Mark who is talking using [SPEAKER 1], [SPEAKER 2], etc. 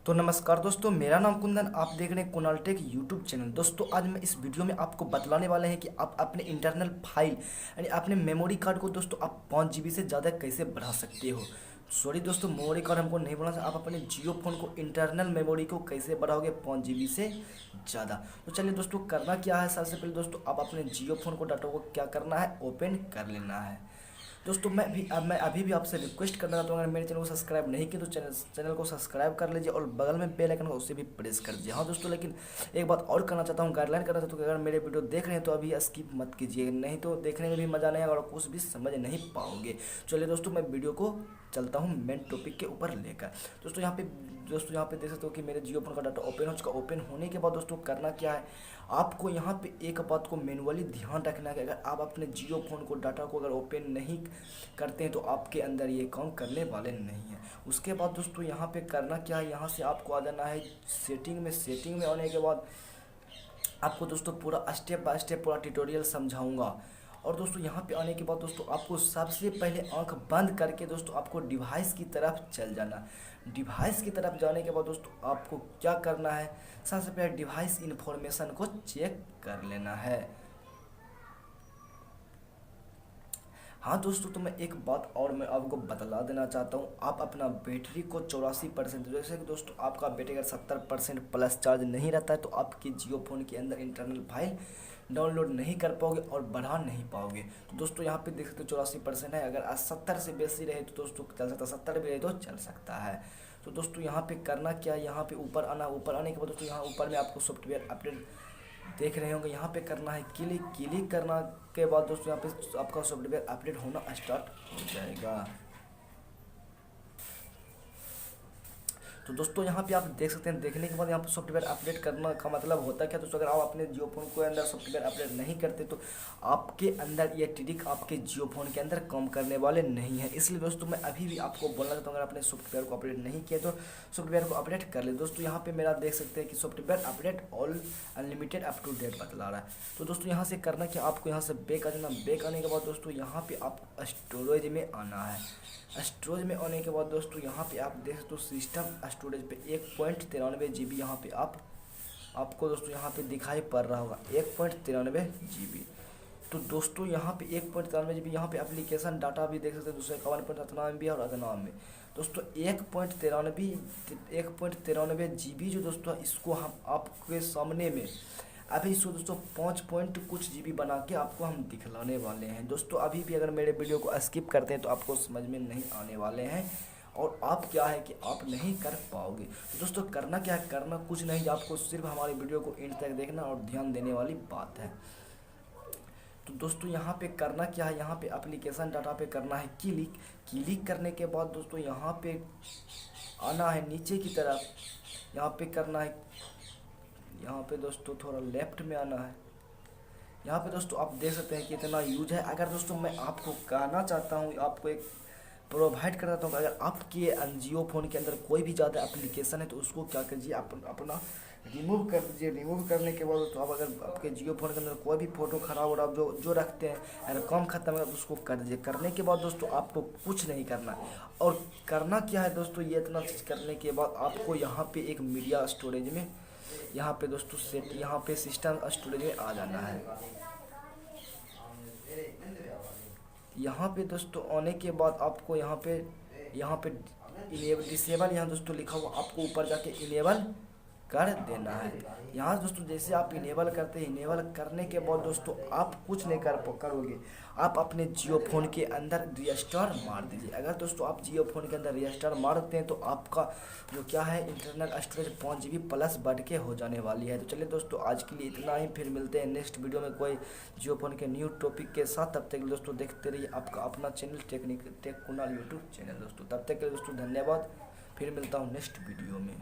[SPEAKER 1] तो नमस्कार दोस्तों, मेरा नाम कुंदन। आप देख रहे हैं कुणाल टेक यूट्यूब चैनल। दोस्तों आज मैं इस वीडियो में आपको बतलाने वाले हैं कि आप अपने इंटरनल फाइल यानी अपने मेमोरी कार्ड को दोस्तों आप 5 GB से ज़्यादा कैसे बढ़ा सकते हो। सॉरी दोस्तों, मेमोरी कार्ड हमको नहीं बोलना, आप अपने जियो फोन को इंटरनल मेमोरी को कैसे बढ़ाओगे 5 GB से ज़्यादा। तो चलिए दोस्तों, करना क्या है। सबसे पहले दोस्तों आप अपने जियो फोन को डाटा को क्या करना है, ओपन कर लेना है। दोस्तों मैं अभी भी आपसे रिक्वेस्ट करना चाहता हूँ, अगर मेरे चैनल को सब्सक्राइब नहीं किया तो चैनल को सब्सक्राइब कर लीजिए और बगल में बेल आइकन को उसे भी प्रेस कर दीजिए। हाँ दोस्तों, लेकिन एक बात और करना चाहता हूँ, गाइडलाइन करना चाहता हूँ कि अगर मेरे वीडियो देख रहे हैं तो अभी स्किप मत कीजिए, नहीं तो देखने में भी मज़ा नहीं आएगा और कुछ भी समझ नहीं पाओगे। चलिए दोस्तों, मैं वीडियो को चलता हूँ मेन टॉपिक के ऊपर लेकर। दोस्तों यहाँ पे देख सकते हो कि मेरे जियो फोन का डाटा ओपन हो चुका। ओपन होने के बाद दोस्तों करना क्या है, आपको यहाँ पे एक बात को मैनुअली ध्यान रखना है कि अगर आप अपने जियो फोन को डाटा को अगर ओपन नहीं करते हैं तो आपके अंदर ये काम करने वाले नहीं है। उसके बाद दोस्तों यहाँ पे करना क्या है, यहाँ से आपको आ जाना है सेटिंग में आने के बाद आपको दोस्तों पूरा स्टेप बाय स्टेप पूरा ट्यूटोरियल समझाऊंगा। और दोस्तों यहाँ पे आने के बाद दोस्तों आपको सबसे पहले आंख बंद करके दोस्तों आपको डिवाइस की तरफ चल जाना। डिवाइस की तरफ जाने के बाद दोस्तों आपको क्या करना है, सबसे पहले डिवाइस इन्फॉर्मेशन को चेक कर लेना है। हाँ दोस्तों, तो मैं एक बात और मैं आपको बतला देना चाहता हूँ, आप अपना बैटरी को 84%, जैसे कि दोस्तों आपका बैटरी अगर 70% प्लस चार्ज नहीं रहता है तो आपके जियो फोन के अंदर इंटरनल फाइल डाउनलोड नहीं कर पाओगे और बढ़ा नहीं पाओगे। तो दोस्तों यहाँ पे देख सकते हो 84% है, अगर 70 से बेसी रहे तो दोस्तों चल सकता है, 70 भी रहे तो चल सकता है। तो दोस्तों यहाँ पे करना क्या है, यहाँ पे ऊपर आना, ऊपर आने के बाद दोस्तों यहाँ ऊपर में आपको सॉफ्टवेयर अपडेट देख रहे होंगे, यहाँ पे करना है क्लिक करना के बाद दोस्तों यहाँ पे आपका सॉफ्टवेयर अपडेट होना स्टार्ट हो जाएगा। तो दोस्तों यहाँ पे आप देख सकते हैं, देखने के बाद यहाँ पे सॉफ्टवेयर अपडेट करना का मतलब होता है क्या दोस्तों, अगर आप अपने जियो फोन के अंदर सॉफ्टवेयर अपडेट नहीं करते तो आपके अंदर ये ट्रिक आपके जियो फोन के अंदर काम करने वाले नहीं है। इसलिए दोस्तों मैं अभी भी आपको बोलना चाहता हूँ, अगर आपने सॉफ्टवेयर को अपडेट नहीं किया तो सॉफ्टवेयर को अपडेट कर ले। दोस्तों यहाँ पे मेरा देख सकते हैं कि software update all unlimited up to date बतला रहा है। तो दोस्तों यहाँ से करना क्या, आपको यहाँ से बैक आ जाना। बैक आने के बाद दोस्तों यहाँ पे आप स्टोरेज में आना है। स्टोरेज में आने के बाद दोस्तों यहाँ पे आप देख सकते हो सिस्टम स्टोरेज पे 1.93 GB यहाँ पे आपको दोस्तों यहाँ पे दिखाई पड़ रहा होगा 1.93 GB। तो दोस्तों यहाँ पे 1.93 GB यहाँ पे एप्लीकेशन डाटा भी देख सकते हैं, 251.98 MB और 98 दोस्तों 1.93 GB जो दोस्तों इसको हम आपके सामने में अभी इसको दोस्तों 5 पॉइंट कुछ GB बना के आपको हम दिखलाने वाले हैं। दोस्तों अभी भी अगर मेरे वीडियो को स्किप करते हैं तो आपको समझ में नहीं आने वाले हैं और आप क्या है कि आप नहीं कर पाओगे। तो दोस्तों करना क्या है, करना कुछ नहीं, आपको सिर्फ हमारी वीडियो को एंड तक देखना और ध्यान देने वाली बात है। तो दोस्तों यहाँ पे करना क्या है, यहाँ पे एप्लीकेशन डाटा पे करना है क्लिक करने के बाद दोस्तों यहाँ पे आना है नीचे की तरफ, यहाँ पे करना है, यहाँ पे दोस्तों थोड़ा लेफ्ट में आना है। यहाँ पे दोस्तों आप देख सकते हैं कि इतना यूज है। अगर दोस्तों मैं आपको कहना चाहता हूँ, आपको एक प्रोवाइड कर देता हूँ, अगर आपके जियो फोन के अंदर कोई भी ज़्यादा एप्लीकेशन है तो उसको क्या कीजिए, अपना रिमूव कर दीजिए। रिमूव करने के बाद तो आप अगर आपके जियो फोन के अंदर कोई भी फोटो खराब हो जो रखते हैं अगर कम खत्म है तो उसको कर दीजिए। करने के बाद दोस्तों आपको कुछ नहीं करना और करना क्या है दोस्तों, ये इतना चीज़ करने के बाद आपको यहाँ पे एक मीडिया स्टोरेज में यहाँ पे दोस्तों सेट यहाँ पे सिस्टम स्टोरेज में आ जाना है। यहाँ पे दोस्तों आने के बाद आपको यहाँ पे इनेबल डिसेबल यहाँ दोस्तों लिखा हुआ आपको ऊपर जाके इनेबल कर देना है। यहाँ दोस्तों जैसे आप इनेबल करते हैं, इनेबल करने के बाद दोस्तों आप कुछ नहीं करोगे, आप अपने जियो फोन के अंदर रजिस्टर मार दीजिए। अगर दोस्तों आप जियो फोन के अंदर रजिस्टर मारते हैं तो आपका जो क्या है इंटरनल स्टोरेज 5 GB प्लस बढ़ के हो जाने वाली है। तो चलिए दोस्तों आज के लिए इतना ही, फिर मिलते हैं नेक्स्ट वीडियो में कोई जियो फोन के न्यू टॉपिक के साथ। तब तक दोस्तों देखते रहिए आपका अपना channel tech Kunal YouTube channel. दोस्तों तब तक के लिए दोस्तों धन्यवाद, फिर मिलता हूँ नेक्स्ट वीडियो में।